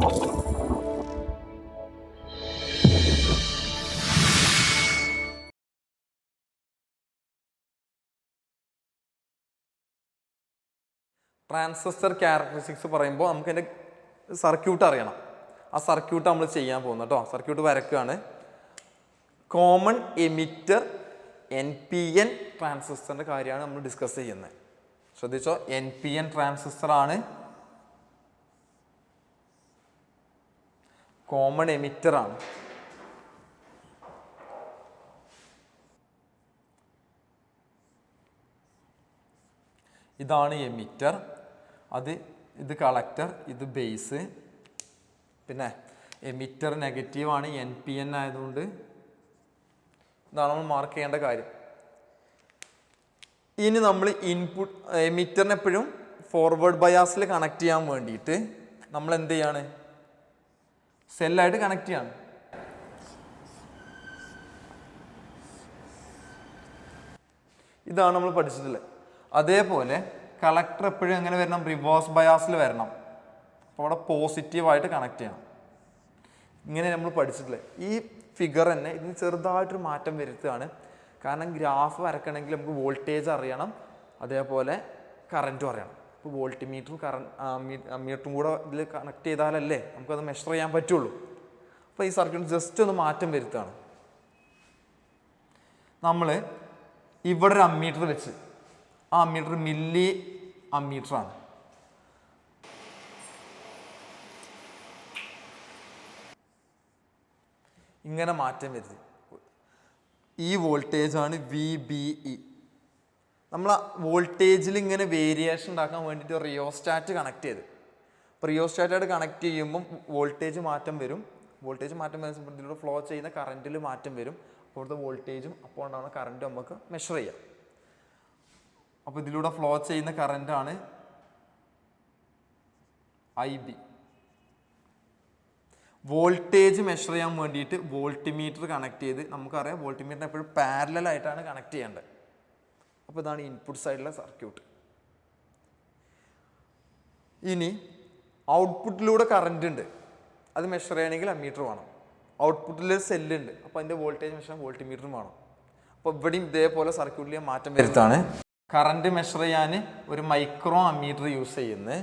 Transistor characteristics പറയുമ്പോൾ നമുക്ക് അതിൻ്റെ സർക്യൂട്ട് അറിയണം. ആ സർക്യൂട്ട് നമ്മൾ ചെയ്യാൻ പോകുന്നത് കേട്ടോ. സർക്യൂട്ട് വരക്കുകയാണ്. കോമൺ എമിറ്റർ NPN ട്രാൻസിസ്റ്ററിൻ്റെ കാര്യമാണ് നമ്മൾ ഡിസ്കസ് ചെയ്യുന്നത്. ശ്രദ്ധിച്ചോ, NPN ട്രാൻസിസ്റ്ററാണ് കോമൺ എമിറ്റർ ആണ്. ഇതാണ് എമിറ്റർ, ഇത് കളക്ടർ, ഇത് ബേസ്. പിന്നെ എമിറ്റർ നെഗറ്റീവാണ്, NPN ആയതുകൊണ്ട് ഇതാണ് നമ്മൾ മാർക്ക് ചെയ്യേണ്ട കാര്യം. ഇനി നമ്മൾ ഇൻപുട്ട് എമിറ്ററിനെ എപ്പോഴും ഫോർവേഡ് ബയാസിൽ കണക്ട് ചെയ്യാൻ വേണ്ടിയിട്ട് നമ്മൾ എന്ത് ചെയ്യാണ്? സെല്ലായിട്ട് കണക്ട് ചെയ്യാണ്. ഇതാണ് നമ്മൾ പഠിച്ചിട്ടുള്ളത്. അതേപോലെ കളക്ടർ എപ്പോഴും എങ്ങനെ വരണം? റിവേഴ്സ് ബയാസിൽ വരണം. അപ്പോൾ അവിടെ പോസിറ്റീവായിട്ട് കണക്ട് ചെയ്യണം. ഇങ്ങനെ നമ്മൾ പഠിച്ചിട്ടുള്ളത്. ഈ ഫിഗർ തന്നെ ഇതിന് ചെറുതായിട്ടൊരു മാറ്റം വരുത്തുകയാണ്. കാരണം ഗ്രാഫ് വരക്കണമെങ്കിൽ നമുക്ക് വോൾട്ടേജ് അറിയണം, അതേപോലെ കറൻറ്റും അറിയണം. ഇപ്പോൾ വോൾട്ടിമീറ്ററും മീറ്ററും കൂടെ ഇതിൽ കണക്ട് ചെയ്താലല്ലേ നമുക്കത് മെഷർ ചെയ്യാൻ പറ്റുള്ളൂ. അപ്പോൾ ഈ സർക്യൂട്ട് ജസ്റ്റ് ഒന്ന് മാറ്റം വരുത്തുകയാണ്. നമ്മൾ ഇവിടെ ഒരു അമ്മീറ്റർ വെച്ച്, ആ അമ്മീറ്റർ മില്ലി അമ്മീറ്ററാണ്. ഇങ്ങനെ മാറ്റം വരുത്തി. ഈ വോൾട്ടേജാണ് VBE. നമ്മൾ ആ വോൾട്ടേജിൽ ഇങ്ങനെ വേരിയേഷൻ ഉണ്ടാക്കാൻ വേണ്ടിയിട്ട് റിയോസ്റ്റാറ്റ് കണക്ട് ചെയ്ത്, അപ്പോൾ റിയോസ്റ്റാറ്റായിട്ട് കണക്ട് ചെയ്യുമ്പം വോൾട്ടേജ് മാറ്റം വരും. വോൾട്ടേജ് മാറ്റം വരുമ്പോൾ ഇതിലൂടെ ഫ്ലോ ചെയ്യുന്ന കറൻറ്റിൽ മാറ്റം വരും. അപ്പോഴത്തെ വോൾട്ടേജും അപ്പോൾ ഉണ്ടാകുന്ന കറൻറ്റും നമുക്ക് മെഷർ ചെയ്യാം. അപ്പോൾ ഇതിലൂടെ ഫ്ലോ ചെയ്യുന്ന കറൻറ്റാണ് IB. വോൾട്ടേജ് മെഷർ ചെയ്യാൻ വേണ്ടിയിട്ട് വോൾട്ടിമീറ്റർ കണക്ട് ചെയ്ത്, നമുക്കറിയാം വോൾട്ടിമീറ്ററിന് എപ്പോഴും പാരലൽ ആയിട്ടാണ് കണക്ട് ചെയ്യേണ്ടത്. അപ്പോൾ ഇതാണ് ഇൻപുട്ട് സൈഡിലെ സർക്യൂട്ട്. ഇനി ഔട്ട്പുട്ടിലൂടെ കറണ്ട് ഉണ്ട്, അത് മെഷർ ചെയ്യണമെങ്കിൽ അമ്മീറ്റർ വേണം. ഔട്ട്പുട്ടിൽ സെല്ലുണ്ട്, അപ്പോൾ അതിൻ്റെ വോൾട്ടേജ് മെഷർ വോൾട്ടിമീറ്ററും വേണം. അപ്പോൾ ഇവിടെയും ഇതേപോലെ സർക്യൂട്ടിൽ മാറ്റം വരുത്താണ്. കറണ്ട് മെഷർ ചെയ്യാൻ ഒരു മൈക്രോ അമ്മീറ്റർ യൂസ് ചെയ്യുന്നത്.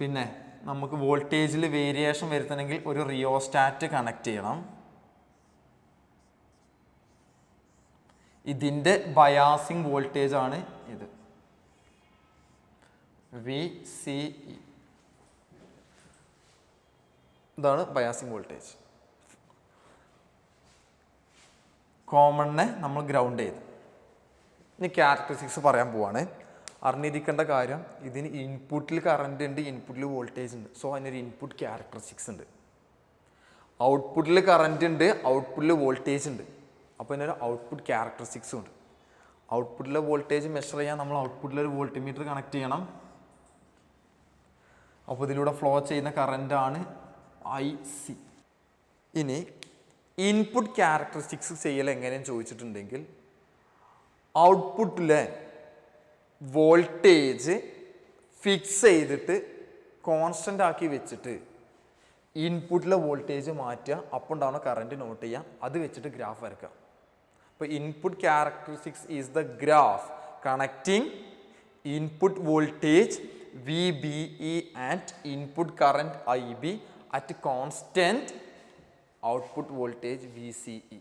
പിന്നെ നമുക്ക് വോൾട്ടേജിൽ വേരിയേഷൻ വരുത്തണമെങ്കിൽ ഒരു റിയോസ്റ്റാറ്റ് കണക്ട് ചെയ്യണം. ഇതിൻ്റെ ബയാസിങ് വോൾട്ടേജ് ആണ് ഇത്, VCE. ഇതാണ് ബയാസിങ് വോൾട്ടേജ്. കോമണിനെ നമ്മൾ ഗ്രൗണ്ട് ചെയ്ത്. ഇനി ക്യാരക്ടറിസ്റ്റിക്സ് പറയാൻ പോവാണ്. അറിഞ്ഞിരിക്കേണ്ട കാര്യം, ഇതിന് ഇൻപുട്ടിൽ കറണ്ട് ഉണ്ട്, ഇൻപുട്ടിൽ വോൾട്ടേജ് ഉണ്ട്. സോ അതിനൊരു ഇൻപുട്ട് ക്യാരക്ടറിസ്റ്റിക്സ് ഉണ്ട്. ഔട്ട്പുട്ടിൽ കറണ്ട് ഉണ്ട്, ഔട്ട്പുട്ടിൽ വോൾട്ടേജ് ഉണ്ട്. അപ്പോൾ അതിനൊരു ഔട്ട്പുട്ട് ക്യാരക്ടറിസ്റ്റിക്സും ഉണ്ട്. ഔട്ട്പുട്ടിലെ വോൾട്ടേജ് മെഷർ ചെയ്യാൻ നമ്മൾ ഔട്ട്പുട്ടിലൊരു വോൾട്ടിമീറ്റർ കണക്ട് ചെയ്യണം. അപ്പോൾ ഇതിലൂടെ ഫ്ലോ ചെയ്യുന്ന കറണ്ടാണ് IC. ഇനി ഇൻപുട്ട് ക്യാരക്ടറിസ്റ്റിക്സ് ചെയ്യൽ എങ്ങനെയെന്ന് ചോദിച്ചിട്ടുണ്ടെങ്കിൽ, ഔട്ട്പുട്ടിലെ വോൾട്ടേജ് ഫിക്സ് ചെയ്തിട്ട് കോൺസ്റ്റൻ്റ് ആക്കി വെച്ചിട്ട് ഇൻപുട്ടിലെ വോൾട്ടേജ് മാറ്റുക, അപ്പോൾ ഉണ്ടാവുന്ന കറണ്ട് നോട്ട് ചെയ്യുക, അത് വെച്ചിട്ട് ഗ്രാഫ് വരക്കുക. അപ്പോൾ input characteristics is the graph connecting input voltage VBE and input current IB at constant output voltage VCE.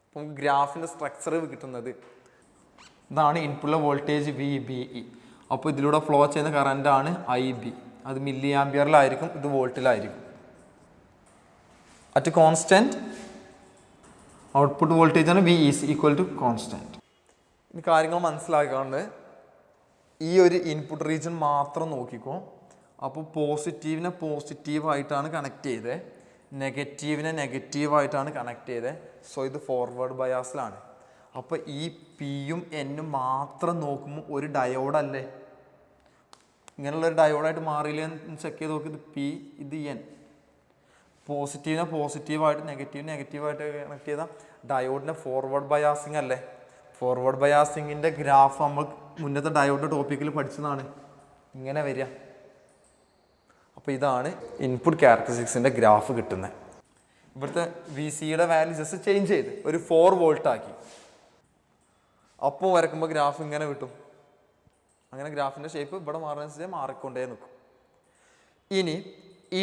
അപ്പം ഗ്രാഫിൻ്റെ സ്ട്രക്ചർ കിട്ടുന്നത് ഇതാണ്. ഇൻപുട്ടിലെ വോൾട്ടേജ് VBE, അപ്പോൾ ഇതിലൂടെ ഫ്ലോ ചെയ്യുന്ന കറണ്ടാണ് IB. അത് മില്ലി ആംപിയറിലായിരിക്കും, ഇത് വോൾട്ടിലായിരിക്കും. അറ്റ് കോൺസ്റ്റൻറ്റ് ഔട്ട്പുട്ട് വോൾട്ടേജ് ആണ് VEC ഈക്വൽ ടു കോൺസ്റ്റൻറ്റ്. ഇനി കാര്യങ്ങൾ മനസ്സിലാക്കാണ്ട് ഈ ഒരു ഇൻപുട്ട് റീജിയൻ മാത്രം നോക്കിക്കോ. അപ്പോൾ പോസിറ്റീവിനെ പോസിറ്റീവായിട്ടാണ് കണക്ട് ചെയ്തത്, നെഗറ്റീവിനെ നെഗറ്റീവായിട്ടാണ് കണക്ട് ചെയ്തത്. സോ ഇത് ഫോർവേഡ് ബയാസിലാണ്. അപ്പോൾ ഈ Pയും Nഉം മാത്രം നോക്കുമ്പോൾ ഒരു ഡയോഡല്ലേ, ഇങ്ങനെയുള്ളൊരു ഡയോഡായിട്ട് മാറിയില്ല എന്ന് ചെക്ക് ചെയ്ത് നോക്കി. ഇത് P, ഇത് N. പോസിറ്റീവിനെ പോസിറ്റീവായിട്ട് നെഗറ്റീവിനെ നെഗറ്റീവായിട്ട് കണക്ട് ചെയ്താൽ ഡയോഡിൻ്റെ ഫോർവേഡ് ബയാസിങ് അല്ലേ. ഫോർവേഡ് ബയാസിങ്ങിൻ്റെ ഗ്രാഫ് നമ്മൾ മുന്നത്തെ ഡയോഡ് ടോപ്പിക്കിൽ പഠിച്ചതാണ്. ഇങ്ങനെ വരിക. അപ്പോൾ ഇതാണ് ഇൻപുട്ട് ക്യാരക്ടറിസ്റ്റിക്സിൻ്റെ ഗ്രാഫ് കിട്ടുന്നത്. ഇവിടുത്തെ VCയുടെ വാല്യൂ ജസ്റ്റ് ചേഞ്ച് ചെയ്ത് ഒരു 4 വോൾട്ട് ആക്കി. അപ്പോൾ വരക്കുമ്പോൾ ഗ്രാഫ് ഇങ്ങനെ കിട്ടും. അങ്ങനെ ഗ്രാഫിൻ്റെ ഷേപ്പ് ഇവിടെ മാറുന്നതനുസരിച്ച് മാറിക്കൊണ്ടേ നിൽക്കും. ഇനി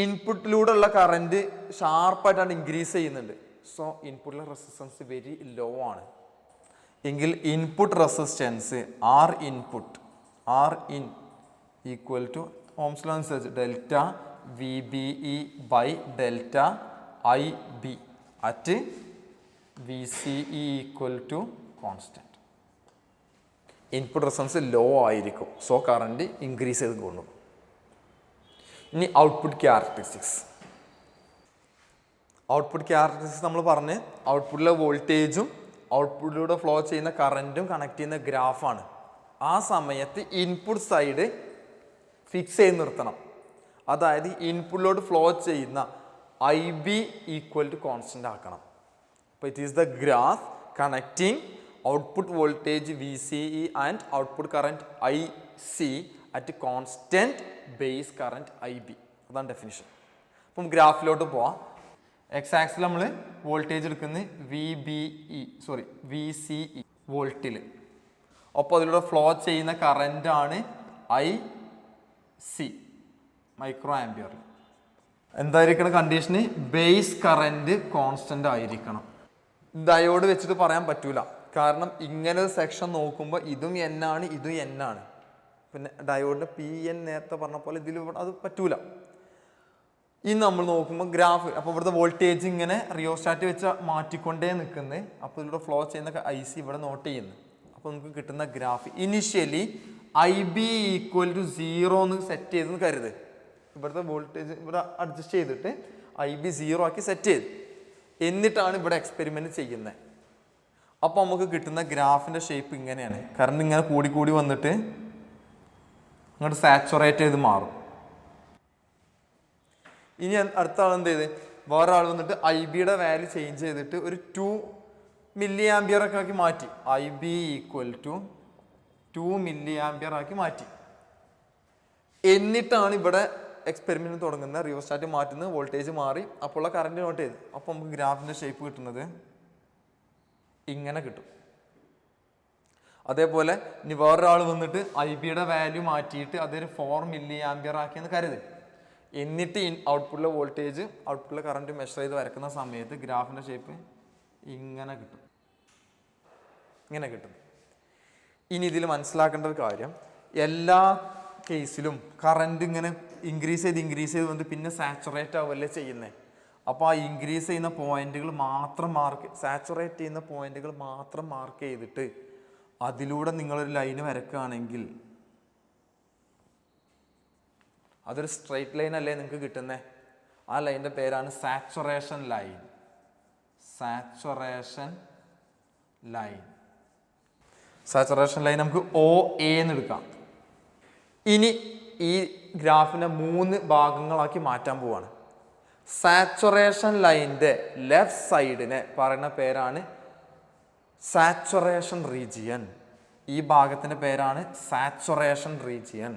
ഇൻപുട്ടിലൂടെ ഉള്ള കറൻറ്റ് ഷാർപ്പായിട്ടാണ് ഇൻക്രീസ് ചെയ്യുന്നുണ്ട്. സോ ഇൻപുട്ടിലെ റെസിസ്റ്റൻസ് വെരി ലോ ആണ്. എങ്കിൽ input resistance R in equal to ohms law അനുസരിച്ച് delta VBE by delta IB at VCE equal to constant. Input resistance low ആയിരിക്കും. സോ കറണ്ട് ഇൻക്രീസ് ചെയ്ത് കൊണ്ടു. ഇനി ഔട്ട്പുട്ട് ക്യാരക്ടറിസ്റ്റിക്സ്. ഔട്ട്പുട്ട് ക്യാരക്ടറിസ്റ്റിക്സ് നമ്മൾ പറഞ്ഞ് ഔട്ട്പുട്ടിലെ വോൾട്ടേജും ഔട്ട്പുട്ടിലൂടെ ഫ്ലോ ചെയ്യുന്ന കറൻറ്റും കണക്ട് ചെയ്യുന്ന ഗ്രാഫാണ്. ആ സമയത്ത് ഇൻപുട്ട് സൈഡ് ഫിക്സ് ചെയ്ത് നിർത്തണം. അതായത് ഇൻപുട്ടിലോട്ട് ഫ്ലോ ചെയ്യുന്ന IB ഈക്വൽ ടു കോൺസ്റ്റൻ്റ് ആക്കണം. അപ്പോൾ it is the graph connecting output voltage VCE and output current IC at constant base current IB. അതാണ് ഡെഫിനിഷൻ. അപ്പം ഗ്രാഫിലോട്ട് പോവാം. എക്സ് ആക്സിൽ നമ്മൾ വോൾട്ടേജ് എടുക്കുന്നത് VCE വോൾട്ടിൽ. അപ്പോൾ അതിലൂടെ ഫ്ലോ ചെയ്യുന്ന കറൻ്റാണ് IC മൈക്രോ ആംപിയറിൽ. എന്തായിരിക്കണം കണ്ടീഷന്? ബേസ് കറൻറ്റ് കോൺസ്റ്റൻ്റ് ആയിരിക്കണം. ഡയോഡ് വെച്ചിട്ട് പറയാൻ പറ്റൂല. കാരണം ഇങ്ങനെ ഒരു സെക്ഷൻ നോക്കുമ്പോൾ ഇതും N ആണ്, ഇതും N ആണ്. പിന്നെ ഡയോഡിന് PN നേരത്തെ പറഞ്ഞ പോലെ ഇതിൽ അത് പറ്റൂല. ഇനി നമ്മൾ നോക്കുമ്പോൾ ഗ്രാഫ്, അപ്പോൾ ഇവിടുത്തെ വോൾട്ടേജ് ഇങ്ങനെ റിയോസ്റ്റാറ്റ് വെച്ച് മാറ്റിക്കൊണ്ടേ നിൽക്കുന്നത്. അപ്പോൾ ഇതിലൂടെ ഫ്ലോ ചെയ്യുന്ന IC ഇവിടെ നോട്ട് ചെയ്യുന്നു. അപ്പോൾ നമുക്ക് കിട്ടുന്ന graph initially IB equal to 0 എന്ന് സെറ്റ് ചെയ്തെന്ന് കരുത്. ഇവിടുത്തെ വോൾട്ടേജ് ഇവിടെ അഡ്ജസ്റ്റ് ചെയ്തിട്ട് IB 0 ആക്കി സെറ്റ് ചെയ്ത് എന്നിട്ടാണ് ഇവിടെ എക്സ്പെരിമെൻറ്റ് ചെയ്യുന്നത്. അപ്പോൾ നമുക്ക് കിട്ടുന്ന ഗ്രാഫിൻ്റെ ഷേപ്പ് ഇങ്ങനെയാണ്. കറണ്ട് ഇങ്ങനെ കൂടി കൂടി വന്നിട്ട് അങ്ങോട്ട് സാച്ചുറേറ്റ് ചെയ്ത് മാറും. ഇനി അടുത്ത ആൾ എന്ത് ചെയ്ത് വേറെ ആൾ വന്നിട്ട് IBയുടെ വാല്യൂ ചേഞ്ച് ചെയ്തിട്ട് ഒരു 2 മില്ലി ആംപിയർ ഒക്കെ ആക്കി മാറ്റി. IB equal to 2 milliampere ആക്കി മാറ്റി. എന്നിട്ടാണ് ഇവിടെ എക്സ്പെരിമെൻറ്റ് തുടങ്ങുന്നത്. റിയോസ്റ്റാറ്റ് മാറ്റുന്നത്, വോൾട്ടേജ് മാറി, അപ്പോൾ ഉള്ള കറണ്ട് നോട്ട് ചെയ്ത്. അപ്പോൾ നമുക്ക് ഗ്രാഫിൻ്റെ ഷേപ്പ് കിട്ടുന്നത് ഇങ്ങനെ കിട്ടും. അതേപോലെ ഇനി വേറൊരാൾ വന്നിട്ട് IBയുടെ വാല്യൂ മാറ്റിയിട്ട് അതൊരു 4 മില്ലി ആംപിയർ ആക്കിയെന്ന് കരുത്. എന്നിട്ട് ഔട്ട്പുട്ടിലെ വോൾട്ടേജ് ഔട്ട്പുട്ടിലെ കറണ്ട് മെഷർ ചെയ്ത് വരക്കുന്ന സമയത്ത് ഗ്രാഫിൻ്റെ ഷേപ്പ് ഇങ്ങനെ കിട്ടും. ഇങ്ങനെ കിട്ടും. ഇനി ഇതിൽ മനസ്സിലാക്കേണ്ട ഒരു കാര്യം, എല്ലാ കേസിലും കറണ്ട് ഇങ്ങനെ ഇൻക്രീസ് ചെയ്ത് വന്നിട്ട് പിന്നെ സാച്ചുറേറ്റ് ആവുമല്ലേ ചെയ്യുന്നത്. അപ്പോൾ ആ ഇൻക്രീസ് ചെയ്യുന്ന പോയിന്റുകൾ മാത്രം സാച്ചുറേറ്റ് ചെയ്യുന്ന പോയിന്റുകൾ മാത്രം മാർക്ക് ചെയ്തിട്ട് അതിലൂടെ നിങ്ങളൊരു ലൈന് വരക്കുകയാണെങ്കിൽ അതൊരു സ്ട്രെയിറ്റ് ലൈൻ അല്ലേ നിങ്ങൾക്ക് കിട്ടുന്നത്. ആ ലൈനിൻ്റെ പേരാണ് സാച്ചുറേഷൻ ലൈൻ. സാച്ചുറേഷൻ ലൈൻ നമുക്ക് OA എന്ന് എടുക്കാം. ഇനി ഈ ഗ്രാഫിനെ 3 ഭാഗങ്ങളാക്കി മാറ്റാൻ പോവാണ്. സാച്ചുറേഷൻ ലൈനിൻ്റെ ലെഫ്റ്റ് സൈഡിനെ പറയുന്ന പേരാണ് സാച്ചുറേഷൻ റീജിയൻ. ഈ ഭാഗത്തിൻ്റെ പേരാണ് സാച്ചുറേഷൻ റീജിയൻ.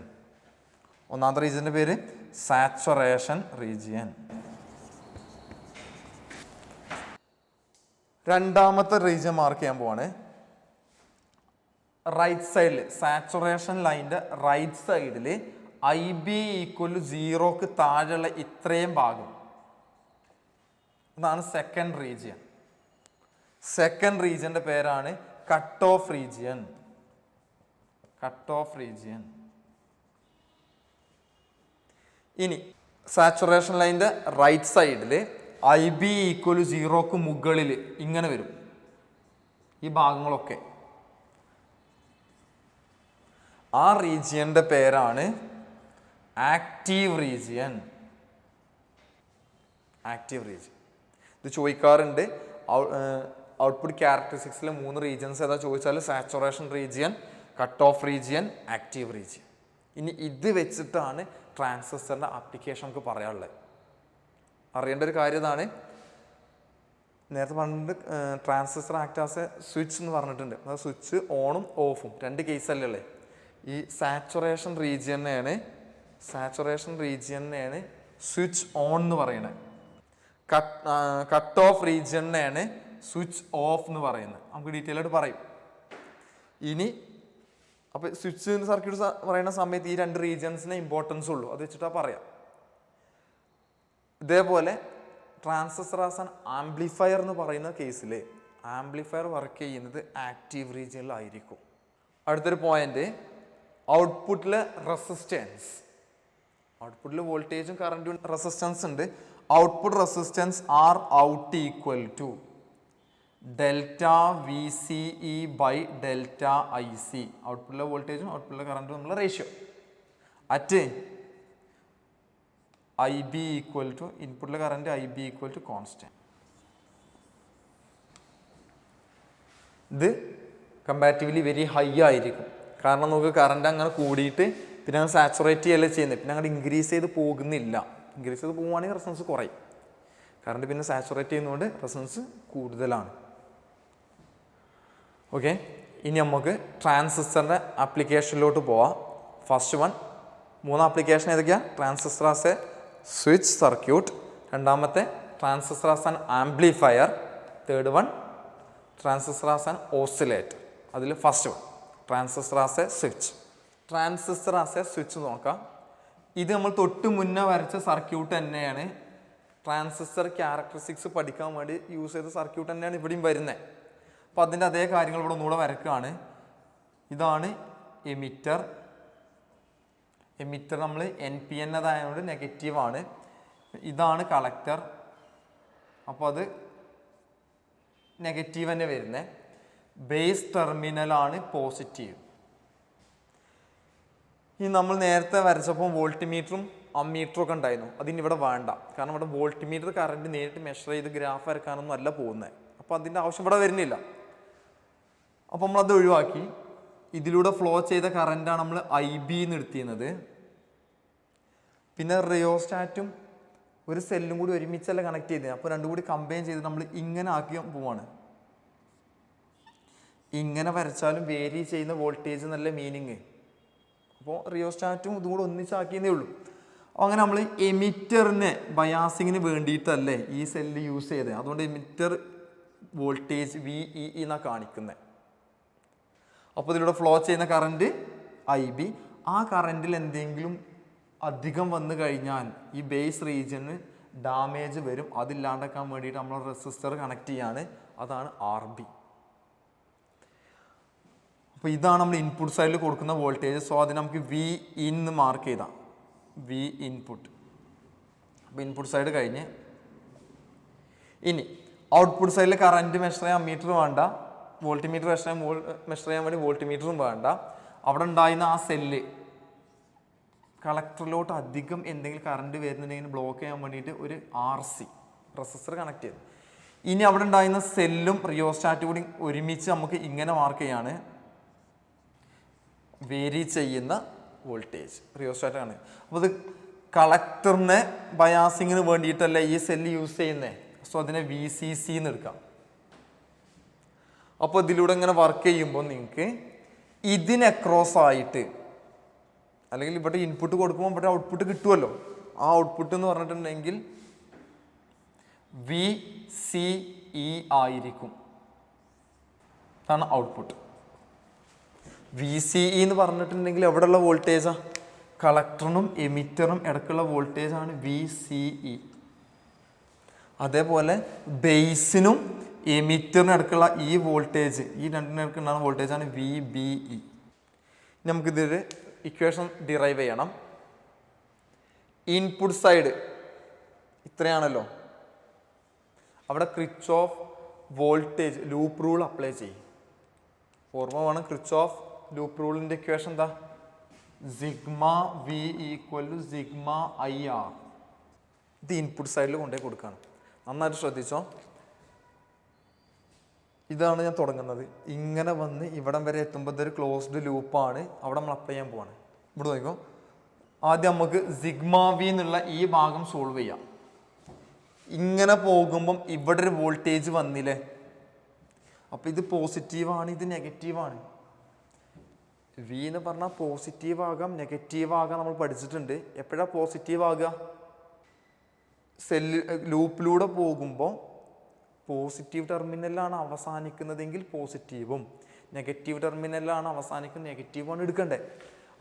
ഒന്നാമത്തെ റീജിയൻ്റെ പേര് സാച്ചുറേഷൻ റീജിയൻ. രണ്ടാമത്തെ റീജിയൻ മാർക്ക് ചെയ്യാൻ പോവാണ്. റൈറ്റ് സൈഡിൽ സാച്ചുറേഷൻ ലൈനിൻ്റെ റൈറ്റ് സൈഡിൽ IB ഈക്വൽ ടു 0ക്ക് താഴെയുള്ള ഇത്രയും ഭാഗം, അതാണ് സെക്കൻഡ് റീജിയൻ. സെക്കൻഡ് റീജിയൻ്റെ പേരാണ് കട്ട് ഓഫ് റീജിയൻ. ഇനി സാച്ചുറേഷൻ ലൈനിൻ്റെ റൈറ്റ് സൈഡിൽ IB ഈക്വൽ ടു 0ക്ക് മുകളിൽ ഇങ്ങനെ വരും ഈ ഭാഗങ്ങളൊക്കെ. ആ റീജിയൻ്റെ പേരാണ് ആക്റ്റീവ് റീജിയൻ. ഇത് ചോദിക്കാറുണ്ട്. ഔട്ട്പുട്ട് ക്യാരക്ടറിസ്റ്റിക്സിലെ 3 റീജിയൻസ് ഏതാ ചോദിച്ചാൽ saturation region, cut off region, active region. ഇനി ഇത് വെച്ചിട്ടാണ് ട്രാൻസിസ്റ്ററിൻ്റെ ആപ്ലിക്കേഷൻ നമുക്ക് പറയാനുള്ളത്. അറിയേണ്ട ഒരു കാര്യം ഇതാണ്. നേരത്തെ പറഞ്ഞിട്ട് transistor act as a switch എന്ന് പറഞ്ഞിട്ടുണ്ട്. അത് സ്വിച്ച് ഓണും ഓഫും 2 കേസല്ലേ ഉള്ളത്. ഈ സാച്ചുറേഷൻ റീജിയനെയാണ് സാച്ചുറേഷൻ റീജിയനെയാണ് സ്വിച്ച് ഓൺ എന്ന് പറയുന്നത്. കട്ട് ഓഫ് റീജിയനെയാണ് സ്വിച്ച് ഓഫ് എന്ന് പറയുന്നത്. നമുക്ക് ഡീറ്റെയിൽ ആയിട്ട് പറയും. ഇനി അപ്പോൾ സ്വിച്ച് സർക്യൂട്ട് പറയുന്ന സമയത്ത് ഈ രണ്ട് റീജിയൻസിനെ ഇമ്പോർട്ടൻസ് ഉള്ളൂ, അത് വെച്ചിട്ടാണ് പറയാം. ഇതേപോലെ ട്രാൻസിസ്റ്റർ ആസ് ആൻ ആംപ്ലിഫയർ എന്ന് പറയുന്ന കേസിൽ ആംപ്ലിഫയർ വർക്ക് ചെയ്യുന്നത് ആക്റ്റീവ് റീജിയനിലായിരിക്കും. അടുത്തൊരു പോയിന്റ്, ഔട്ട്പുട്ടിലെ റെസിസ്റ്റൻസ്. ഔട്ട്പുട്ടിൽ വോൾട്ടേജും കറണ്ടും റെസിസ്റ്റൻസ് ഉണ്ട്. Output resistance R out equal to delta V C E by delta I C. ഔട്ട്പുട്ടിലെ വോൾട്ടേജും ഔട്ട്പുട്ടിലെ കറണ്ടും തമ്മിലുള്ള ratio at I B equal to ഇൻപുട്ടിലെ current I B equal to constant. ഇത് കമ്പാരിറ്റീവ്ലി വെരി ഹൈ ആയിരിക്കും. കാരണം നമുക്ക് കറണ്ട് അങ്ങനെ കൂടിയിട്ട് പിന്നെ അങ്ങ് സാച്ചുറേറ്റ് ചെയ്യല്ലേ ചെയ്യുന്നത്, പിന്നെ അങ്ങോട്ട് ഇൻക്രീസ് ചെയ്ത് പോകുന്നില്ല. ഇൻക്രീസ് ചെയ്ത് പോകുവാണെങ്കിൽ റെസൊണൻസ് കുറയും. കറണ്ട് പിന്നെ സാച്ചുറേറ്റ് ചെയ്യുന്നതുകൊണ്ട് റെസൊണൻസ് കൂടുതലാണ്. ഓക്കെ, ഇനി നമുക്ക് ട്രാൻസിസ്റ്ററിൻ്റെ ആപ്ലിക്കേഷനിലോട്ട് പോവാം. ഫസ്റ്റ് വൺ, 3 ആപ്ലിക്കേഷൻ ഏതൊക്കെയാണ്? Transistor as a switch circuit, രണ്ടാമത്തെ transistor as an amplifier, third one transistor as an oscillator. അതിൽ first one transistor as a switch. Transistor as a switch നോക്കാം. ഇത് നമ്മൾ തൊട്ട് മുന്നേ വരച്ച സർക്യൂട്ട് തന്നെയാണ്. ട്രാൻസിസ്റ്റർ ക്യാരക്ടറിസ്റ്റിക്സ് പഠിക്കാൻ വേണ്ടി യൂസ് ചെയ്ത സർക്യൂട്ട് തന്നെയാണ് ഇവിടെയും വരുന്നത്. അപ്പോൾ അതിൻ്റെ അതേ കാര്യങ്ങൾ ഇവിടെ ഒന്നുകൂടെ വരക്കുകയാണ്. ഇതാണ് എമിറ്റർ. എമിറ്റർ നമ്മൾ NPN അതായതുകൊണ്ട് നെഗറ്റീവാണ്. ഇതാണ് കളക്ടർ, അപ്പോൾ അത് നെഗറ്റീവ് തന്നെ വരുന്നത്. ബേസ് ടെർമിനലാണ് പോസിറ്റീവ്. ഈ നമ്മൾ നേരത്തെ വരച്ചപ്പോൾ വോൾട്ടിമീറ്ററും അമ്മീറ്ററും ഒക്കെ ഉണ്ടായിരുന്നു. അതിന് ഇവിടെ വേണ്ട. കാരണം ഇവിടെ വോൾട്ടിമീറ്റർ കറണ്ട് നേരിട്ട് മെഷർ ചെയ്ത് ഗ്രാഫ് വരക്കാനൊന്നും അല്ല പോകുന്നത്. അപ്പോൾ അതിൻ്റെ ആവശ്യം ഇവിടെ വരുന്നില്ല. അപ്പോൾ നമ്മളത് ഒഴിവാക്കി. ഇതിലൂടെ ഫ്ലോ ചെയ്ത കറണ്ടാണ് നമ്മൾ IB എന്ന് എടുത്തിരുന്നത്. പിന്നെ റിയോസ്റ്റാറ്റും ഒരു സെല്ലും കൂടി ഒരുമിച്ചല്ല കണക്ട് ചെയ്തത്. അപ്പോൾ രണ്ടും കൂടി കമ്പൈൻ ചെയ്ത് നമ്മൾ ഇങ്ങനെ ആക്കി പോവാണ്. ഇങ്ങനെ വരച്ചാലും വേരി ചെയ്യുന്ന വോൾട്ടേജ് നല്ല മീനിങ്. അപ്പോൾ റിയോസ്റ്റാറ്റും ഇതും കൂടെ ഒന്നിച്ചാക്കിയെന്നേ ഉള്ളൂ. അങ്ങനെ നമ്മൾ എമിറ്ററിനെ ബയാസിങ്ങിന് വേണ്ടിയിട്ടല്ലേ ഈ സെല്ല് യൂസ് ചെയ്തത്. അതുകൊണ്ട് എമിറ്റർ വോൾട്ടേജ് VEE എന്നാണ് കാണിക്കുന്നത്. അപ്പോൾ ഇതിലൂടെ ഫ്ലോ ചെയ്യുന്ന കറണ്ട് IB. ആ കറണ്ടിൽ എന്തെങ്കിലും അധികം വന്നു കഴിഞ്ഞാൽ ഈ ബേസ് റീജിയന് ഡാമേജ് വരും. അതില്ലാണ്ടാക്കാൻ വേണ്ടിയിട്ട് നമ്മൾ റെസിസ്റ്റർ കണക്ട് ചെയ്യാണ്. അതാണ് RB. അപ്പോൾ ഇതാണ് നമ്മൾ ഇൻപുട്ട് സൈഡിൽ കൊടുക്കുന്ന വോൾട്ടേജ്. സോ അതിന് നമുക്ക് VIN എന്ന് മാർക്ക് ചെയ്താൽ V ഇൻപുട്ട്. അപ്പോൾ ഇൻപുട്ട് സൈഡ് കഴിഞ്ഞ് ഇനി ഔട്ട്പുട്ട് സൈഡിൽ കറണ്ട് മെഷർ ചെയ്യാൻ മീറ്റർ വേണ്ട, വോൾട്ടിമീറ്റർ മെഷർ ചെയ്യാൻ വേണ്ടി വോൾട്ടിമീറ്ററും വേണ്ട. അവിടെ ഉണ്ടായിരുന്ന ആ സെല്ല് കളക്ടറിലോട്ട് അധികം എന്തെങ്കിലും കറണ്ട് വരുന്നുണ്ടെങ്കിൽ ബ്ലോക്ക് ചെയ്യാൻ വേണ്ടിയിട്ട് ഒരു RC റെസിസ്റ്റർ കണക്ട് ചെയ്തു. ഇനി അവിടെ ഉണ്ടായിരുന്ന സെല്ലും റിയോസ്റ്റാറ്റും കൂടി ഒരുമിച്ച് നമുക്ക് ഇങ്ങനെ മാർക്ക് ചെയ്യാണ് വേരി ചെയ്യുന്ന വോൾട്ടേജ് റിയോസ്റ്റാറ്റ് ആണ്. അപ്പോൾ അത് കളക്ടറിനെ ബയാസിങ്ങിന് വേണ്ടിയിട്ടല്ല ഈ സെല്ല് യൂസ് ചെയ്യുന്നത്. സോ അതിനെ VCC എന്ന് എടുക്കാം. അപ്പോൾ ഇതിലൂടെ ഇങ്ങനെ വർക്ക് ചെയ്യുമ്പോൾ നിങ്ങൾക്ക് ഇതിന് അക്രോസ് ആയിട്ട് അല്ലെങ്കിൽ ഇവിടെ ഇൻപുട്ട് കൊടുക്കുമ്പോൾ ഇവിടെ ഔട്ട്പുട്ട് കിട്ടുമല്ലോ. ആ ഔട്ട്പുട്ട് എന്ന് പറഞ്ഞിട്ടുണ്ടെങ്കിൽ VCE ആയിരിക്കും. അതാണ് ഔട്ട്പുട്ട്. VCE എന്ന് പറഞ്ഞിട്ടുണ്ടെങ്കിൽ എവിടെയുള്ള വോൾട്ടേജാ? കളക്ടറിനും എമിറ്ററും ഇടയ്ക്കുള്ള വോൾട്ടേജാണ് VCE. അതേപോലെ ബേസിനും എമിറ്ററിനും ഇടയ്ക്കുള്ള ഈ വോൾട്ടേജ്, ഈ രണ്ടിനിടയ്ക്കുണ്ടാകുന്ന വോൾട്ടേജാണ് VBE. നമുക്കിതൊരു ഇക്വേഷൻ ഡിറൈവ് ചെയ്യണം. ഇൻപുട്ട് സൈഡ് ഇത്രയാണല്ലോ. അവിടെ Kirchhoff voltage loop rule apply ചെയ്യും. ഓർമ്മ വേണം, ക്രിച്ച്ഓഫ് ലൂപ്പ് റൂളിൻ്റെ ഇക്വേഷൻ എന്താ? Sigma V equal to sigma IR. ഇത് ഇൻപുട്ട് സൈഡിൽ കൊണ്ടുപോയി കൊടുക്കുകയാണ്. നന്നായിട്ട് ശ്രദ്ധിച്ചോ. ഇതാണ് ഞാൻ തുടങ്ങുന്നത്. ഇങ്ങനെ വന്ന് ഇവിടം വരെ എത്തുമ്പോൾ ഇതൊരു ക്ലോസ്ഡ് ലൂപ്പാണ്. അവിടെ നമ്മൾ അപ്ലൈ ചെയ്യാൻ പോവാണ്. ഇവിടെ നോക്കിക്കോ. ആദ്യം നമുക്ക് സിഗ്മ V എന്നുള്ള ഈ ഭാഗം സോൾവ് ചെയ്യാം. ഇങ്ങനെ പോകുമ്പം ഇവിടെ ഒരു വോൾട്ടേജ് വന്നില്ലേ? അപ്പോൾ ഇത് പോസിറ്റീവാണ്, ഇത് നെഗറ്റീവാണ്. വി എന്ന് പറഞ്ഞാൽ പോസിറ്റീവ് ആകാം നെഗറ്റീവ് ആകാം നമ്മൾ പഠിച്ചിട്ടുണ്ട്. എപ്പോഴാണ് പോസിറ്റീവ് ആകുക? ലൂപ്പിലൂടെ പോകുമ്പോൾ പോസിറ്റീവ് ടെർമിനലാണ് അവസാനിക്കുന്നതെങ്കിൽ പോസിറ്റീവും, നെഗറ്റീവ് ടെർമിനലാണ് അവസാനിക്കുന്നത് നെഗറ്റീവാണ് എടുക്കണ്ടേ.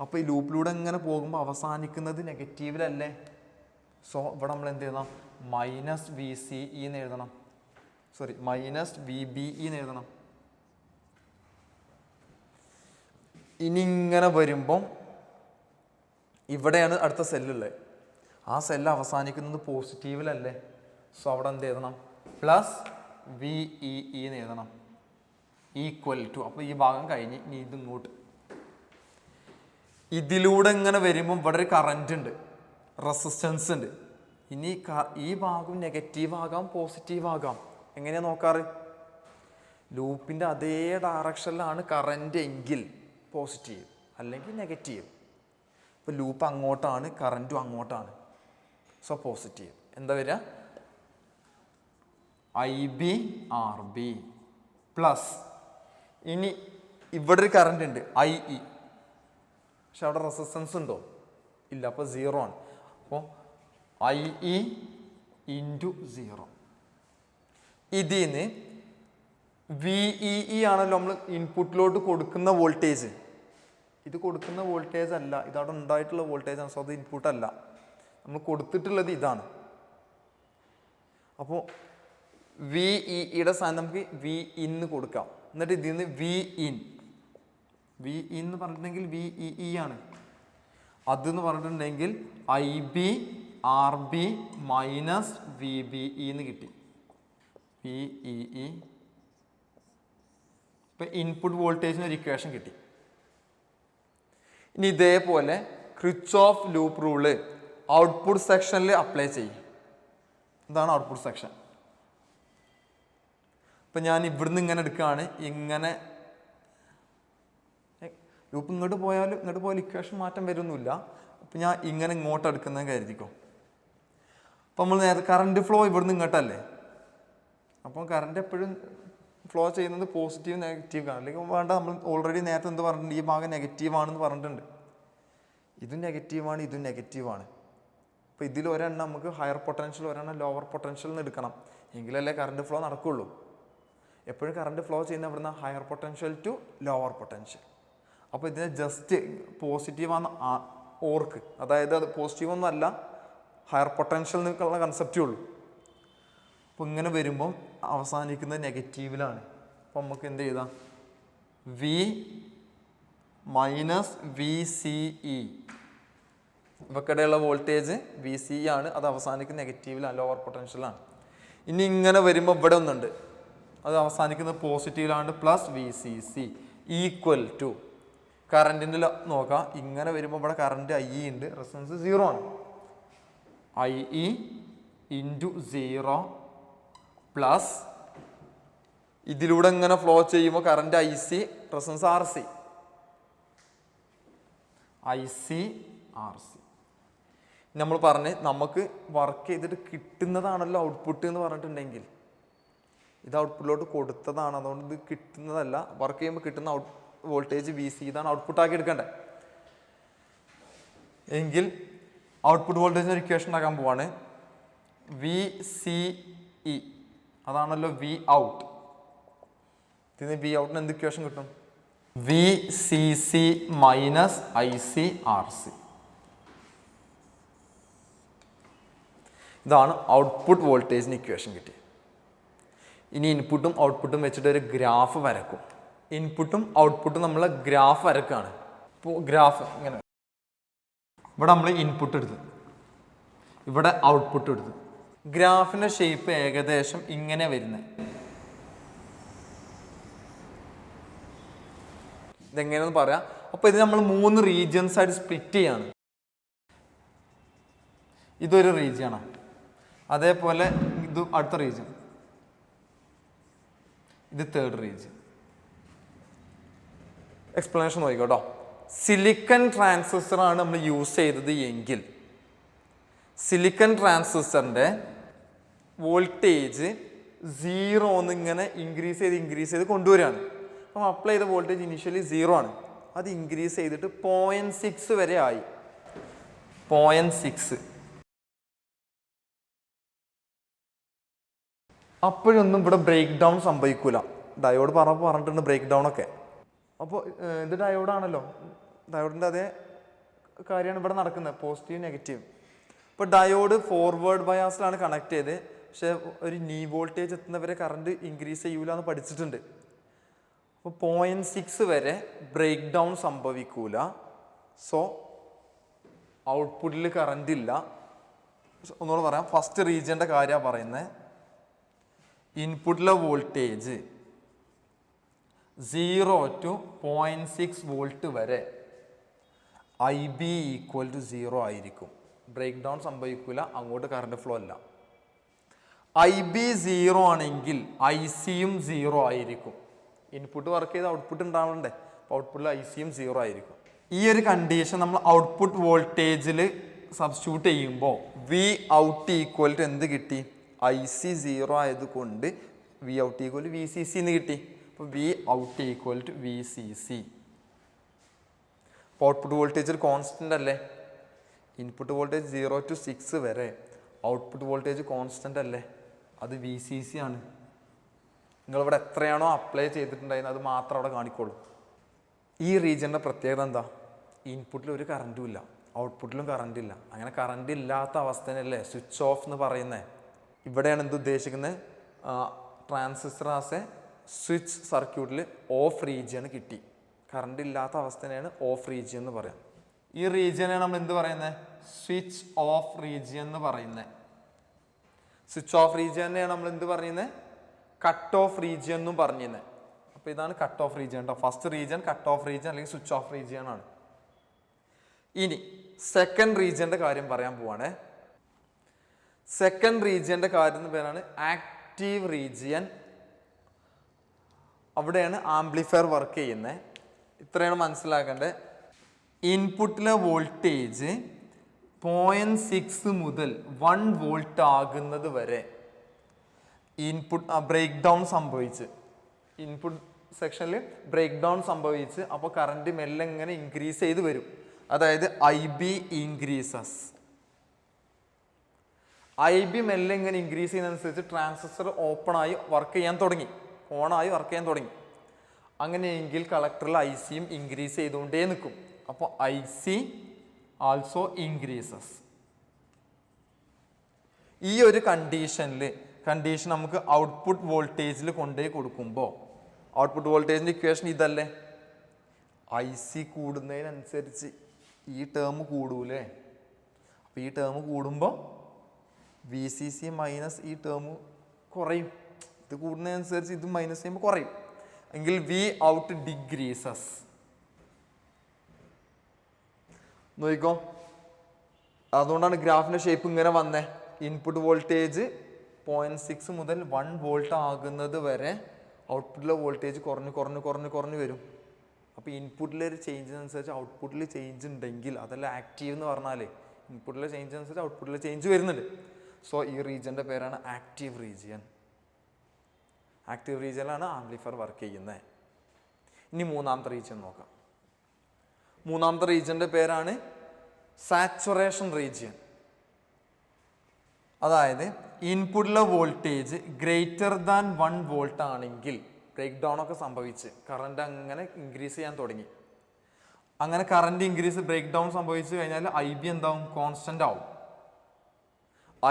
അപ്പോൾ ഈ ലൂപ്പിലൂടെ എങ്ങനെ പോകുമ്പോൾ അവസാനിക്കുന്നത് നെഗറ്റീവിലല്ലേ. സോ ഇവിടെ നമ്മൾ എന്ത് ചെയ്യണം? മൈനസ് വി സി ഇ എന്ന് എഴുതണം. മൈനസ് വി ബി ഇ എന്ന് എഴുതണം. ഇനി ഇങ്ങനെ വരുമ്പം ഇവിടെയാണ് അടുത്ത സെല്ലുള്ളത്. ആ സെല്ല് അവസാനിക്കുന്നത് പോസിറ്റീവിലല്ലേ. സോ അവിടെ എന്ത് എഴുതണം? പ്ലസ് വി ഇ എന്ന് എഴുതണം. Equal to. അപ്പോൾ ഈ ഭാഗം കഴിഞ്ഞ് ഇനി ഇത് ഇങ്ങോട്ട് ഇതിലൂടെ ഇങ്ങനെ വരുമ്പം ഇവിടെ ഒരു കറന്റ് ഉണ്ട്, റെസിസ്റ്റൻസ് ഉണ്ട്. ഇനി ഈ ഭാഗം നെഗറ്റീവ് ആകാം പോസിറ്റീവ് ആകാം. എങ്ങനെയാണ് നോക്കാറ്? ലൂപ്പിൻ്റെ അതേ ഡയറക്ഷനിലാണ് കറന്റ് എങ്കിൽ പോസിറ്റീവ്, അല്ലെങ്കിൽ നെഗറ്റീവ്. ഇപ്പോൾ ലൂപ്പ് അങ്ങോട്ടാണ്, കറൻറ്റും അങ്ങോട്ടാണ്. So positive. എന്താ വരിക? I B R B plus, ഇനി ഇവിടെ ഒരു കറണ്ട് ഉണ്ട് ഐ ഇ, പക്ഷെ അവിടെ റെസിസ്റ്റൻസ് ഉണ്ടോ? ഇല്ല. അപ്പോൾ 0 ആണ്. അപ്പോൾ ഐ ഇ ഇൻറ്റു 0. ഇതിന് വി ഇ ആണല്ലോ നമ്മൾ ഇൻപുട്ടിലോട്ട് കൊടുക്കുന്ന വോൾട്ടേജ്. ഇത് കൊടുക്കുന്ന വോൾട്ടേജ് അല്ല, ഇതവിടെ ഉണ്ടായിട്ടുള്ള വോൾട്ടേജ് ആണ്. സോ അത് ഇൻപുട്ട് അല്ല, നമ്മൾ കൊടുത്തിട്ടുള്ളത് ഇതാണ്. അപ്പോൾ വി ഇയുടെ സ്ഥാനം നമുക്ക് വി ഇന്ന് കൊടുക്കാം. എന്നിട്ട് ഇതിൽ നിന്ന് വി ഇൻ എന്ന് പറഞ്ഞിട്ടുണ്ടെങ്കിൽ വി ഇ ആണ്. അതെന്ന് പറഞ്ഞിട്ടുണ്ടെങ്കിൽ I B R B minus V B എന്ന് കിട്ടി. V E. ഇപ്പം ഇൻപുട്ട് വോൾട്ടേജിന് ഒരു ഇക്വേഷൻ കിട്ടി. ഇനി ഇതേപോലെ ക്രിച്ച്ഓഫ് ലൂപ്പ് റൂള് ഔട്ട്പുട്ട് സെക്ഷനിൽ അപ്ലൈ ചെയ്യും. ഇതാണ് ഔട്ട്പുട്ട് സെക്ഷൻ. ഇപ്പം ഞാൻ ഇവിടുന്ന് ഇങ്ങനെ എടുക്കുകയാണ്, ഇങ്ങനെ ലൂപ്പ് ഇങ്ങോട്ട് പോയാൽ ഇക്വേഷൻ മാറ്റം വരുന്നില്ല. അപ്പം ഞാൻ ഇങ്ങനെ ഇങ്ങോട്ട് എടുക്കുന്നത് കരുതിക്കോ. അപ്പം നമ്മൾ നേരത്തെ കറണ്ട് ഫ്ലോ ഇവിടുന്ന് ഇങ്ങോട്ടല്ലേ. അപ്പം കറണ്ട് എപ്പോഴും ഫ്ലോ ചെയ്യുന്നത് പോസിറ്റീവ് നെഗറ്റീവ് ആണ്. അല്ലെങ്കിൽ വേണ്ട, നമ്മൾ ഓൾറെഡി നേരത്തെ എന്ത് പറഞ്ഞിട്ടുണ്ട്? ഈ ഭാഗം നെഗറ്റീവാണെന്ന് പറഞ്ഞിട്ടുണ്ട്. ഇതും നെഗറ്റീവാണ്, ഇതും നെഗറ്റീവാണ്. അപ്പോൾ ഇതിൽ ഒരെണ്ണം നമുക്ക് ഹയർ പൊട്ടൻഷ്യൽ, ഒരെണ്ണം ലോവർ പൊട്ടൻഷ്യൽ എന്ന് എടുക്കണം. എങ്കിലല്ലേ കറണ്ട് ഫ്ലോ നടക്കുള്ളൂ. എപ്പോഴും കറണ്ട് ഫ്ലോ ചെയ്യുന്ന ഇവിടുന്ന് higher potential to lower potential. അപ്പോൾ ഇതിനെ ജസ്റ്റ് പോസിറ്റീവാന്ന് ഓർക്ക്, അതായത് അത് പോസിറ്റീവൊന്നും അല്ല, ഹയർ പൊട്ടൻഷ്യൽ എന്നുള്ള കൺസെപ്റ്റേ ഉള്ളൂ. അപ്പോൾ ഇങ്ങനെ വരുമ്പം അവസാനിക്കുന്നത് നെഗറ്റീവിലാണ്. അപ്പോൾ നമുക്ക് എന്ത് ചെയ്താൽ V minus V C E, ഇവക്കിടെയുള്ള വോൾട്ടേജ് വി സി ആണ്, അത് അവസാനിക്കുന്ന നെഗറ്റീവിലാണ്, ലോവർ പൊട്ടൻഷ്യലാണ്. ഇനി ഇങ്ങനെ വരുമ്പോൾ ഇവിടെ ഒന്നുണ്ട്, അത് അവസാനിക്കുന്നത് പോസിറ്റീവിലാണ്, plus V C C equal to കറൻറ്റിൻ്റെ നോക്കാം. ഇങ്ങനെ വരുമ്പോൾ ഇവിടെ കറൻറ്റ് ഐ ഇ ഉണ്ട്, റെസിസ്റ്റൻസ് 0 ആണ്. ഐ ഇ ഇൻറ്റു 0 പ്ലസ് ഇതിലൂടെ ഇങ്ങനെ ഫ്ലോ ചെയ്യുമ്പോൾ current I C, resistance R C, I C R C. നമ്മൾ പറഞ്ഞ് നമുക്ക് വർക്ക് ചെയ്തിട്ട് കിട്ടുന്നതാണല്ലോ ഔട്ട്പുട്ട് എന്ന് പറഞ്ഞിട്ടുണ്ടെങ്കിൽ, ഇത് ഔട്ട്പുട്ടിലോട്ട് കൊടുത്തതാണ്, അതുകൊണ്ട് ഇത് കിട്ടുന്നതല്ല. വർക്ക് ചെയ്യുമ്പോൾ കിട്ടുന്ന വോൾട്ടേജ് വി സി, ഇതാണ് ഔട്ട്പുട്ടാക്കി എടുക്കേണ്ടത്. എങ്കിൽ ഔട്ട്പുട്ട് വോൾട്ടേജിന് ഒരു ഇക്വേഷൻ ഉണ്ടാക്കാൻ പോവാണ്. വി സി ഇ, അതാണല്ലോ വി ഔട്ട്. ഇതിന് വി ഔട്ടിന് എന്ത് ഇക്വേഷൻ കിട്ടും? V C C minus I C R C. ഇതാണ് ഔട്ട്പുട്ട് വോൾട്ടേജിന് ഇക്വേഷൻ കിട്ടിയത്. ഇനി ഇൻപുട്ടും ഔട്ട്പുട്ടും വെച്ചിട്ട് ഒരു ഗ്രാഫ് വരക്കും. ഇൻപുട്ടും ഔട്ട്പുട്ടും നമ്മൾ ഗ്രാഫ് വരക്കാണ്. ഇപ്പോൾ ഗ്രാഫ് ഇങ്ങനെ, ഇവിടെ നമ്മൾ ഇൻപുട്ട് എടുത്ത്, ഇവിടെ ഔട്ട്പുട്ട് എടുത്ത്. ഗ്രാഫിൻ്റെ ഷേപ്പ് ഏകദേശം ഇങ്ങനെ വരുന്നത്. ഇതെങ്ങനെയെന്ന് പറയാം. അപ്പോൾ ഇത് നമ്മൾ 3 റീജിയൻസ് ആയിട്ട് സ്പ്ലിറ്റ് ചെയ്യാണ്. ഇതൊരു റീജിയനാണ്, അതേപോലെ ഇത് അടുത്ത റീജിയൻ, ഇത് തേർഡ് റീജിയൻ. എക്സ്പ്ലനേഷൻ നോക്കിക്കോട്ടോ. സിലിക്കൺ ട്രാൻസിസ്റ്ററാണ് നമ്മൾ യൂസ് ചെയ്തത് എങ്കിൽ സിലിക്കൺ ട്രാൻസിസ്റ്ററിൻ്റെ വോൾട്ടേജ് 0 ഇങ്ങനെ ഇൻക്രീസ് ചെയ്ത് കൊണ്ടുവരികയാണ്. അപ്പം അപ്ലൈ ചെയ്ത വോൾട്ടേജ് ഇനീഷ്യലി 0 ആണ്. അത് ഇൻക്രീസ് ചെയ്തിട്ട് 0.6 വരെ ആയി. 0.6 അപ്പോഴൊന്നും ഇവിടെ ബ്രേക്ക് ഡൗൺ സംഭവിക്കൂല. ഡയോഡ് പറഞ്ഞിട്ടുണ്ട് ബ്രേക്ക് ഡൗൺ ഒക്കെ. അപ്പോൾ ഇത് ഡയോഡാണല്ലോ, ഡയോഡിൻ്റെ അതേ കാര്യമാണ് ഇവിടെ നടക്കുന്നത്, പോസിറ്റീവ് നെഗറ്റീവ്. ഇപ്പോൾ ഡയോഡ് ഫോർവേഡ് ബയാസിലാണ് കണക്ട് ചെയ്ത്, പക്ഷെ ഒരു നീ വോൾട്ടേജ് എത്തുന്നവരെ കറണ്ട് ഇൻക്രീസ് ചെയ്യൂല എന്ന് പഠിച്ചിട്ടുണ്ട്. അപ്പോൾ 0.6 വരെ ബ്രേക്ക് ഡൗൺ സംഭവിക്കൂല. സോ ഔട്ട്പുട്ടിൽ കറണ്ട് ഇല്ല. ഒന്നുകൂടെ പറയാം, ഫസ്റ്റ് റീജിയൻ്റെ കാര്യമാണ് പറയുന്നത്. ഇൻപുട്ടിലെ വോൾട്ടേജ് 0 to 0.6 വോൾട്ട് വരെ IB = 0 ആയിരിക്കും. ബ്രേക്ക് ഡൗൺ സംഭവിക്കില്ല, അങ്ങോട്ട് കറണ്ട് ഫ്ലോ അല്ല. IB 0 ആണെങ്കിൽ ICയും 0 ആയിരിക്കും. ഇൻപുട്ട് വർക്ക് ചെയ്ത് ഔട്ട്പുട്ട് ഉണ്ടാവണ്ടേ, ഔട്ട്പുട്ടിൽ ICയും 0 ആയിരിക്കും. ഈ ഒരു കണ്ടീഷൻ നമ്മൾ ഔട്ട്പുട്ട് വോൾട്ടേജിൽ സബ്സ്റ്റിറ്റ്യൂട്ട് ചെയ്യുമ്പോൾ വി ഔട്ട് ഈക്വൽ ടു എന്ത് കിട്ടി? IC 0 ആയതുകൊണ്ട് V out equal to VCC എന്ന് കിട്ടി. അപ്പോൾ V out equal to VCC. അപ്പോൾ ഔട്ട്പുട്ട് വോൾട്ടേജ് ഒരു കോൺസ്റ്റൻ്റ് അല്ലേ? ഇൻപുട്ട് വോൾട്ടേജ് 0 to 6 വരെ ഔട്ട്പുട്ട് വോൾട്ടേജ് കോൺസ്റ്റൻ്റ് അല്ലേ? അത് VCC ആണ്. നിങ്ങളിവിടെ എത്രയാണോ അപ്ലൈ ചെയ്തിട്ടുണ്ടായിരുന്നത് അത് മാത്രം അവിടെ കാണിക്കോളൂ. ഈ റീജിയൻ്റെ പ്രത്യേകത എന്താ? ഇൻപുട്ടിൽ ഒരു കറണ്ടും ഇല്ല, ഔട്ട്പുട്ടിലും കറണ്ട് ഇല്ല. അങ്ങനെ കറണ്ട് ഇല്ലാത്ത അവസ്ഥനല്ലേ സ്വിച്ച് ഓഫ് എന്ന് പറയുന്നത്. ഇവിടെയാണ് എന്ത് ഉദ്ദേശിക്കുന്നത്? ട്രാൻസിസ്റ്റർ ആസ് എ സ്വിച്ച് സർക്യൂട്ടിൽ ഓഫ് റീജിയൻ കിട്ടി. കറണ്ട് ഇല്ലാത്ത അവസ്ഥയാണ് ഓഫ് റീജിയൻ എന്ന് പറയാം. ഈ റീജിയനാണ് നമ്മൾ എന്ത് പറയുന്നത്? സ്വിച്ച് ഓഫ് റീജിയൻ എന്ന് പറയുന്നത്. സ്വിച്ച് ഓഫ് റീജിയനെയാണ് നമ്മൾ എന്ത് പറയുന്നത്? കട്ട് ഓഫ് റീജിയൻ എന്നും പറഞ്ഞിരുന്നത്. അപ്പോൾ ഇതാണ് കട്ട് ഓഫ് റീജിയൻ കേട്ടോ. First region cut off region അല്ലെങ്കിൽ സ്വിച്ച് ഓഫ് റീജിയൻ ആണ്. ഇനി സെക്കൻഡ് റീജിയൻ്റെ കാര്യം പറയാൻ പോവാണ്. സെക്കൻഡ് റീജിയൻ്റെ കാര്യം പേരാണ് ആക്റ്റീവ് റീജിയൻ. അവിടെയാണ് ആംപ്ലിഫയർ വർക്ക് ചെയ്യുന്നത്. ഇത്രയാണ് മനസ്സിലാക്കേണ്ടത്. ഇൻപുട്ടിലെ വോൾട്ടേജ് 0.6 മുതൽ 1 വോൾട്ട് ആകുന്നത് വരെ ഇൻപുട്ട് ബ്രേക്ക് ഡൗൺ സംഭവിച്ച്, ഇൻപുട്ട് സെക്ഷനിൽ ബ്രേക്ക് ഡൗൺ സംഭവിച്ച് അപ്പോൾ കറണ്ട് മെല്ലെ ഇങ്ങനെ ഇൻക്രീസ് ചെയ്ത് വരും. അതായത് IB ഇൻക്രീസസ്. IB മെല്ലെ ഇങ്ങനെ ഇൻക്രീസ് ചെയ്യുന്നതനുസരിച്ച് ട്രാൻസിസ്റ്റർ ഓപ്പണായി വർക്ക് ചെയ്യാൻ തുടങ്ങി, ഓണായി വർക്ക് ചെയ്യാൻ തുടങ്ങി. അങ്ങനെയെങ്കിൽ കളക്ടറിൽ ICയും ഇൻക്രീസ് ചെയ്തുകൊണ്ടേ നിൽക്കും. അപ്പോൾ IC ആൾസോ ഇൻക്രീസസ്. ഈ ഒരു കണ്ടീഷൻ നമുക്ക് ഔട്ട്പുട്ട് വോൾട്ടേജിൽ കൊണ്ടുപോയി കൊടുക്കുമ്പോൾ ഔട്ട്പുട്ട് വോൾട്ടേജിൻ്റെ ഇക്വേഷൻ ഇതല്ലേ? IC കൂടുന്നതിനനുസരിച്ച് ഈ ടേം കൂടൂലേ? അപ്പോൾ ഈ ടേം കൂടുമ്പോൾ VCC മൈനസ് ഈ ടേം കുറയും. ഇത് കൂടുന്നതനുസരിച്ച് ഇത് മൈനസ് ചെയ്യുമ്പോൾ കുറയും. എങ്കിൽ വി ഔട്ട് ഡിക്രീസസ്. നോക്കിക്കോ, അതുകൊണ്ടാണ് ഗ്രാഫിൻ്റെ ഷേപ്പ് ഇങ്ങനെ വന്നേ. ഇൻപുട്ട് വോൾട്ടേജ് 0.6 മുതൽ 1 വോൾട്ട് ആകുന്നത് വരെ ഔട്ട്പുട്ടിലെ വോൾട്ടേജ് കുറഞ്ഞു വരും. അപ്പോൾ ഇൻപുട്ടിലൊരു ചേഞ്ചിനനുസരിച്ച് ഔട്ട്പുട്ടിൽ ചേഞ്ച് ഉണ്ടെങ്കിൽ അതല്ല ആക്റ്റീവ് എന്ന് പറഞ്ഞാൽ. ഇൻപുട്ടിലെ ചേഞ്ച് അനുസരിച്ച് ഔട്ട്പുട്ടിലെ ചേഞ്ച് വരുന്നുണ്ട്. സോ ഈ റീജിയൻ്റെ പേരാണ് ആക്റ്റീവ് റീജിയൻ. ആക്റ്റീവ് റീജിയനിലാണ് ആംപ്ലിഫയർ വർക്ക് ചെയ്യുന്നത്. ഇനി മൂന്നാമത്തെ റീജിയൻ നോക്കാം. മൂന്നാമത്തെ റീജിയൻ്റെ പേരാണ് സാച്ചുറേഷൻ റീജിയൻ. അതായത് ഇൻപുട്ടിലെ വോൾട്ടേജ് ഗ്രേറ്റർ ദാൻ 1 വോൾട്ട് ആണെങ്കിൽ ബ്രേക്ക് ഡൗൺ ഒക്കെ സംഭവിച്ച് കറണ്ട് അങ്ങനെ ഇൻക്രീസ് ചെയ്യാൻ തുടങ്ങി. അങ്ങനെ കറണ്ട് ഇൻക്രീസ് ബ്രേക്ക് ഡൗൺ സംഭവിച്ചു കഴിഞ്ഞാൽ IB എന്താവും? കോൺസ്റ്റൻ്റ് ആവും.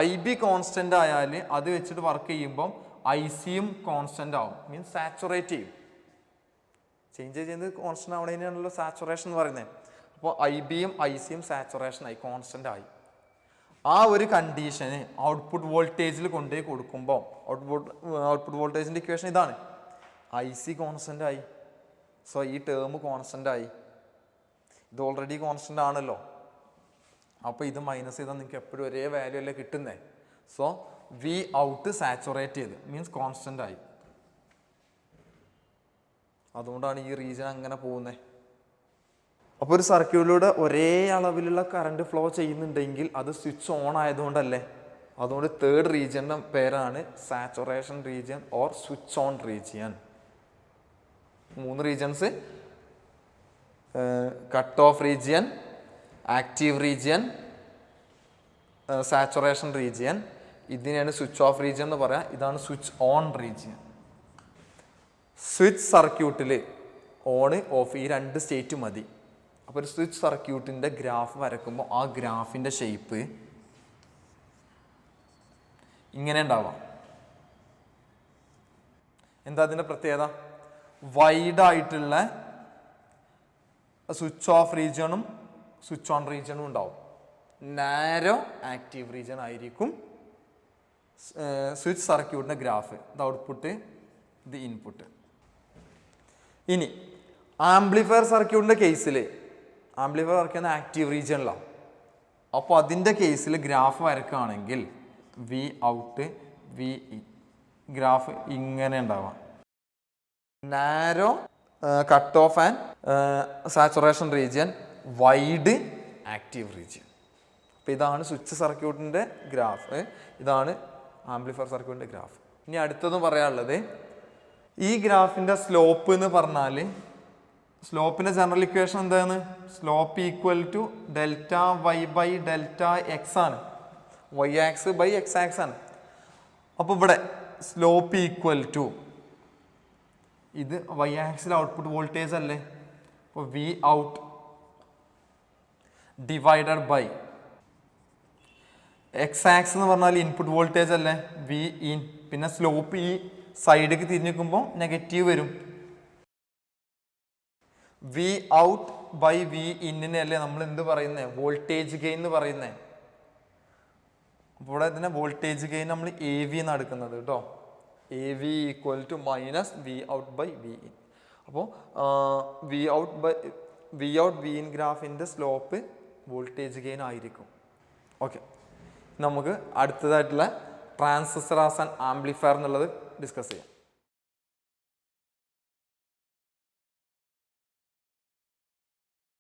IB കോൺസ്റ്റൻ്റ് ആയാൽ അത് വെച്ചിട്ട് വർക്ക് ചെയ്യുമ്പം ICയും കോൺസ്റ്റൻ്റ് ആവും. മീൻസ് സാച്ചുറേറ്റ് ചെയ്യും. ചേഞ്ച് ചെയ്യുന്നത് കോൺസ്റ്റൻ്റ് ആവണേനാണല്ലോ സാച്ചുറേഷൻ എന്ന് പറയുന്നത്. അപ്പോൾ IBയും ICയും സാച്ചുറേഷനായി, കോൺസ്റ്റൻ്റ് ആയി. ആ ഒരു കണ്ടീഷന് ഔട്ട്പുട്ട് വോൾട്ടേജിൽ കൊണ്ടുപോയി കൊടുക്കുമ്പോൾ ഔട്ട്പുട്ട് വോൾട്ടേജിൻ്റെ ഇക്വേഷൻ ഇതാണ്. IC കോൺസ്റ്റൻ്റ് ആയി. സോ ഈ ടേം കോൺസ്റ്റൻ്റ് ആയി. ഇത് ഓൾറെഡി കോൺസ്റ്റൻ്റ് ആണല്ലോ. അപ്പോൾ ഇത് മൈനസ് ചെയ്താൽ നിങ്ങൾക്ക് എപ്പോഴും ഒരേ വാല്യൂ അല്ലേ കിട്ടുന്നത്. സോ വി ഔട്ട് സാച്ചുറേറ്റ് ചെയ്ത് മീൻസ് കോൺസ്റ്റൻ്റ് ആയി. അതുകൊണ്ടാണ് ഈ റീജിയൻ അങ്ങനെ പോകുന്നത്. അപ്പോൾ ഒരു സർക്യൂട്ടിലൂടെ ഒരേ അളവിലുള്ള കറണ്ട് ഫ്ലോ ചെയ്യുന്നുണ്ടെങ്കിൽ അത് സ്വിച്ച് ഓൺ ആയതുകൊണ്ടല്ലേ. അതുകൊണ്ട് തേർഡ് റീജിയൻ്റെ പേരാണ് saturation region or switch on region. 3 regions cut off region, active region, saturation region. ഇതിനെയാണ് സ്വിച്ച് ഓഫ് റീജിയൻ എന്ന് പറയാം. ഇതാണ് സ്വിച്ച് ഓൺ റീജിയൻ. സ്വിച്ച് സർക്യൂട്ടിൽ ഓൺ ഓഫ് ഈ രണ്ട് സ്റ്റേറ്റ് മതി. അപ്പോൾ ഒരു സ്വിച്ച് സർക്യൂട്ടിൻ്റെ ഗ്രാഫ് വരക്കുമ്പോൾ ആ ഗ്രാഫിൻ്റെ ഷേപ്പ് ഇങ്ങനെ ഉണ്ടാവാം. എന്താ അതിൻ്റെ പ്രത്യേകത? വൈഡായിട്ടുള്ള സ്വിച്ച് ഓഫ് റീജിയണും സ്വിച്ച് ഓൺ റീജിയണും ഉണ്ടാവും. നാരോ ആക്റ്റീവ് റീജിയൻ ആയിരിക്കും സ്വിച്ച് സർക്യൂട്ടിൻ്റെ ഗ്രാഫ്. ഇത് ഔട്ട്പുട്ട്, ഇത് ഇൻപുട്ട്. ഇനി ആംപ്ലിഫയർ സർക്യൂട്ടിൻ്റെ കേസിൽ ആംപ്ലിഫയർ വർക്ക് ചെയ്യുന്ന ആക്റ്റീവ് റീജിയനിലാണ്. അപ്പോൾ അതിൻ്റെ കേസിൽ ഗ്രാഫ് വരക്കുകയാണെങ്കിൽ V out V in graph ഇങ്ങനെ ഉണ്ടാവാം. Narrow cut off and saturation region, wide active region. അപ്പോൾ ഇതാണ് സ്വിച്ച് സർക്യൂട്ടിൻ്റെ ഗ്രാഫ്, ഇതാണ് ആംപ്ലിഫയർ സർക്യൂട്ടിൻ്റെ ഗ്രാഫ്. ഇനി അടുത്തതും പറയാനുള്ളത്, ഈ ഗ്രാഫിൻ്റെ സ്ലോപ്പ് എന്ന് പറഞ്ഞാൽ സ്ലോപ്പിൻ്റെ ജനറൽ ഇക്വേഷൻ എന്താണ്? Slope equal to delta Y by delta X ആണ്. Y axis by X axis ആണ്. അപ്പോൾ ഇവിടെ സ്ലോപ്പ് ഈക്വൽ ടു, ഇത് വൈ ആക്സിൽ ഔട്ട്പുട്ട് വോൾട്ടേജ് അല്ലേ, അപ്പോൾ V out divided by X axis എന്ന് പറഞ്ഞാൽ ഇൻപുട്ട് വോൾട്ടേജ് അല്ലേ, വി ഇൻ. പിന്നെ സ്ലോപ്പ് ഈ സൈഡിലേക്ക് തിരിഞ്ഞ് നിൽക്കുമ്പോൾ നെഗറ്റീവ് വരും. വി ഔട്ട് ബൈ വി ഇന്നിനെ അല്ലേ നമ്മൾ എന്ത് പറയുന്നത്? വോൾട്ടേജ് ഗെയിൻ എന്ന് പറയുന്നത്. അപ്പോൾ ഇവിടെ ഇതിനെ വോൾട്ടേജ് ഗെയിൻ നമ്മൾ എ വി എന്നാണ് എടുക്കുന്നത് കേട്ടോ. A V equal to minus V out by V in. അപ്പോൾ വി ഔട്ട് വി ഇൻ ഗ്രാഫിൻ്റെ സ്ലോപ്പ് വോൾട്ടേജ് ഗെയിൻ ആയിരിക്കും. ഓക്കെ, നമുക്ക് അടുത്തതായിട്ടുള്ള ട്രാൻസിസ്റ്റർ ആസ് ആൻ ആംപ്ലിഫയർ എന്നുള്ളത് ഡിസ്കസ് ചെയ്യാം.